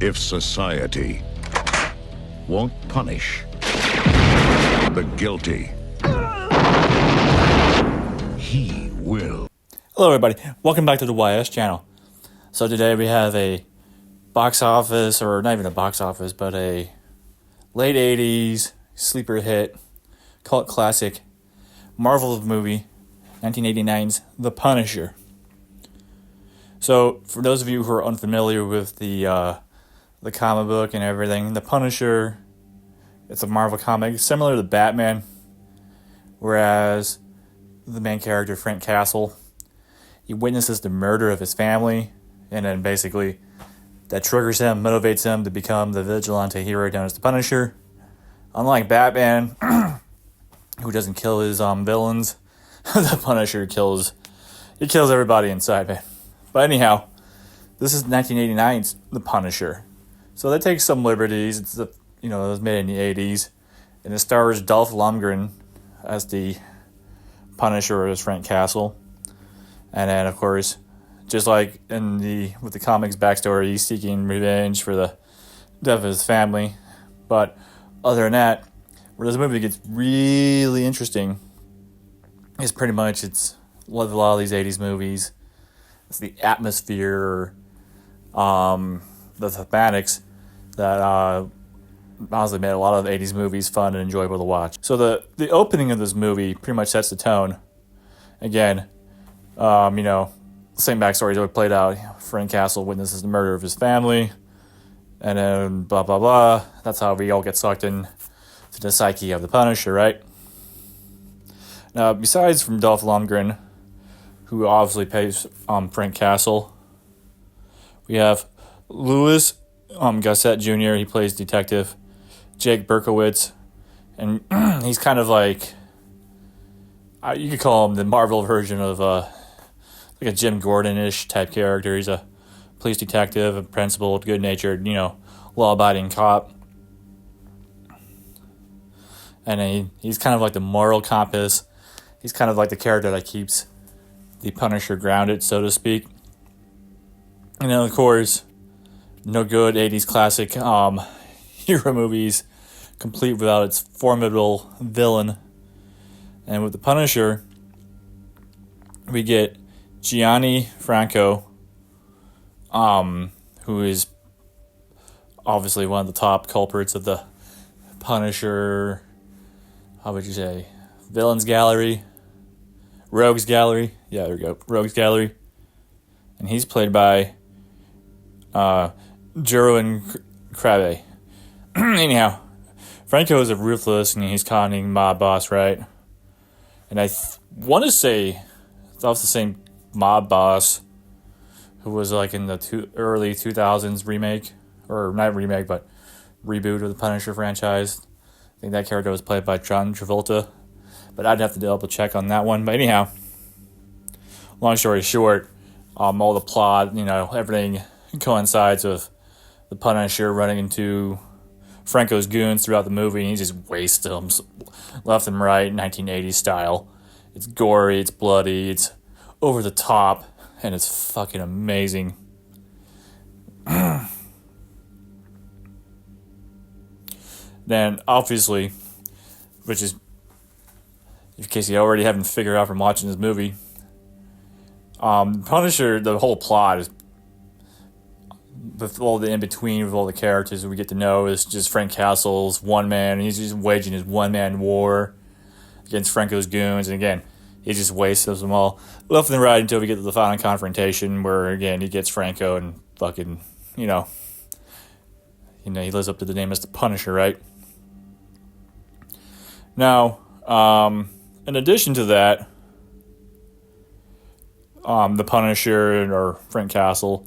If society won't punish the guilty, he will. Hello everybody, welcome back to the YS channel. So today we have a box office, or not even a box office, but a late 80s sleeper hit, cult classic, Marvel movie, 1989's The Punisher. So for those of you who are unfamiliar with the comic book and everything, The Punisher, it's a Marvel comic similar to Batman, whereas the main character, Frank Castle, he witnesses the murder of his family, and then basically that triggers him, motivates him to become the vigilante hero known as the Punisher. Unlike Batman, who doesn't kill his villains, the Punisher kills everybody inside, man. But anyhow, this is 1989's The Punisher. So that takes some liberties. It was made in the 80s, and it stars Dolph Lundgren as the Punisher, or as Frank Castle. And then, of course, just like with the comics backstory, he's seeking revenge for the death of his family. But other than that, where this movie gets really interesting is pretty much it's with a lot of these 80s movies. It's the atmosphere, the thematics that honestly made a lot of 80s movies fun and enjoyable to watch. So the opening of this movie pretty much sets the tone. Again, same backstory as it played out. Frank Castle witnesses the murder of his family, and then blah, blah, blah. That's how we all get sucked in to the psyche of the Punisher, right? Now, besides from Dolph Lundgren, who obviously plays Frank Castle, we have Louis Gossett Jr., he plays Detective Jake Berkowitz, and he's kind of like, you could call him the Marvel version of like a Jim Gordon-ish type character. He's a police detective, a principled, good-natured, law-abiding cop. And he's kind of like the moral compass. He's kind of like the character that keeps the Punisher grounded, so to speak. And then, of course, no good 80s classic hero movies complete without its formidable villain. And with the Punisher, we get Gianni Franco, who is obviously one of the top culprits of the Punisher, how would you say, Villains Gallery, Rogues Gallery, yeah, there we go, Rogues Gallery, and he's played by Jeroen Krabbe. Anyhow, Franco is a ruthless, and he's conning mob boss, right? And I want to say it's also the same mob boss who was like in the early 2000s remake, or not remake, but reboot of the Punisher franchise. I think that character was played by John Travolta, but I'd have to double check on that one. But anyhow, long story short, all the plot, everything coincides with the Punisher running into Franco's goons throughout the movie, and he just wastes them left and right, 1980s style. It's gory, it's bloody, it's over the top, and it's fucking amazing. Then, obviously, which is, in case you already haven't figured out from watching this movie, Punisher, the whole plot is, with all the in-between, with all the characters we get to know, is just Frank Castle's one man, and he's just waging his one-man war against Franco's goons, and again, he just wastes them all left and right until we get to the final confrontation, where, again, he gets Franco and fucking, he lives up to the name as the Punisher, right? Now, in addition to that, the Punisher, or Frank Castle,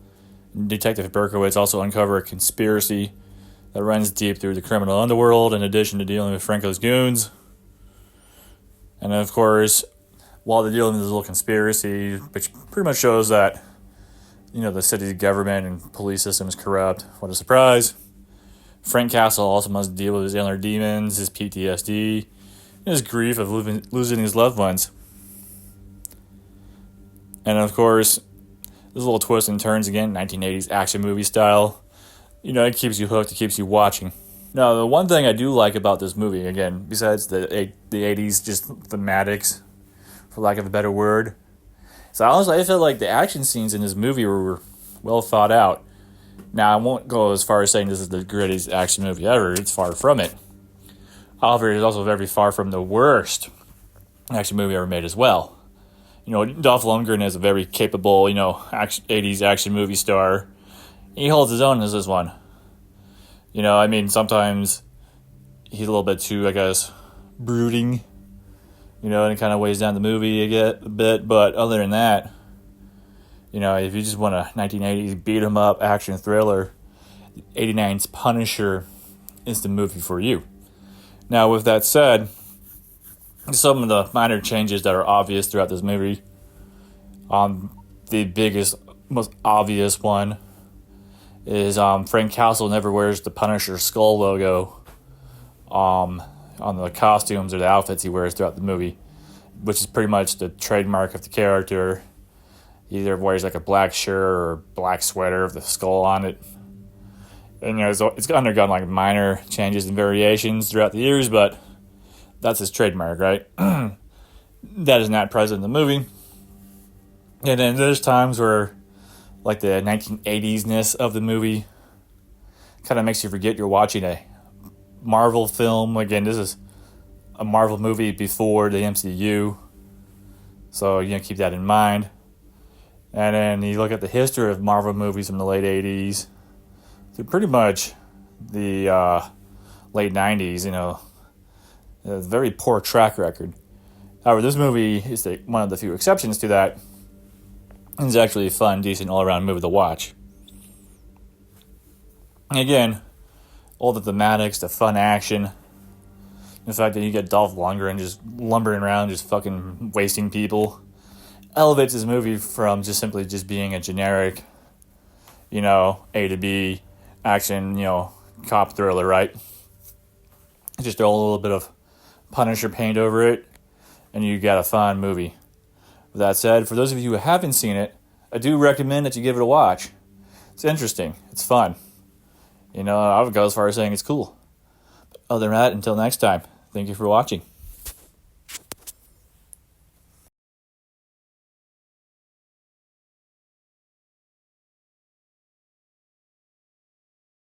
Detective Berkowitz also uncover a conspiracy that runs deep through the criminal underworld, in addition to dealing with Franco's goons. And of course, while they're dealing with this little conspiracy, which pretty much shows that, the city's government and police system is corrupt, what a surprise, Frank Castle also must deal with his inner demons, his PTSD, and his grief of losing his loved ones. And of course, there's a little twists and turns again, 1980s action movie style. You know, it keeps you hooked, it keeps you watching. Now, the one thing I do like about this movie, again, besides the 80s just thematics, for lack of a better word, so honestly, I feel like the action scenes in this movie were well thought out. Now, I won't go as far as saying this is the greatest action movie ever. It's far from it. However, it is also very far from the worst action movie ever made as well. You know, Dolph Lundgren is a very capable, 80s action movie star. He holds his own as this one. You know, I mean, sometimes he's a little bit too, I guess, brooding. You know, and it kind of weighs down the movie a bit. But other than that, you know, if you just want a 1980s beat-em-up action thriller, 89's Punisher is the movie for you. Now, with that said, some of the minor changes that are obvious throughout this movie. The biggest, most obvious one is Frank Castle never wears the Punisher skull logo on the costumes or the outfits he wears throughout the movie, which is pretty much the trademark of the character. He either wears like a black shirt or black sweater with the skull on it. And you know, it's undergone like minor changes and variations throughout the years, but that's his trademark, right? That is not present in the movie. And then there's times where, like, the 1980s-ness of the movie kind of makes you forget you're watching a Marvel film. Again, this is a Marvel movie before the MCU, so you know, keep that in mind. And then you look at the history of Marvel movies from the late 80s to pretty much the late 90s, you know, a very poor track record. However, this movie is one of the few exceptions to that. It's actually a fun, decent, all-around movie to watch. And again, all the thematics, the fun action, the fact that you get Dolph Lundgren just lumbering around, just fucking wasting people, elevates this movie from just simply just being a generic, you know, A to B action, you know, cop thriller, right? Just throw a little bit of Punisher paint over it, and you got a fun movie. With that said, for those of you who haven't seen it, I do recommend that you give it a watch. It's interesting. It's fun. You know, I would go as far as saying it's cool. But other than that, until next time, thank you for watching.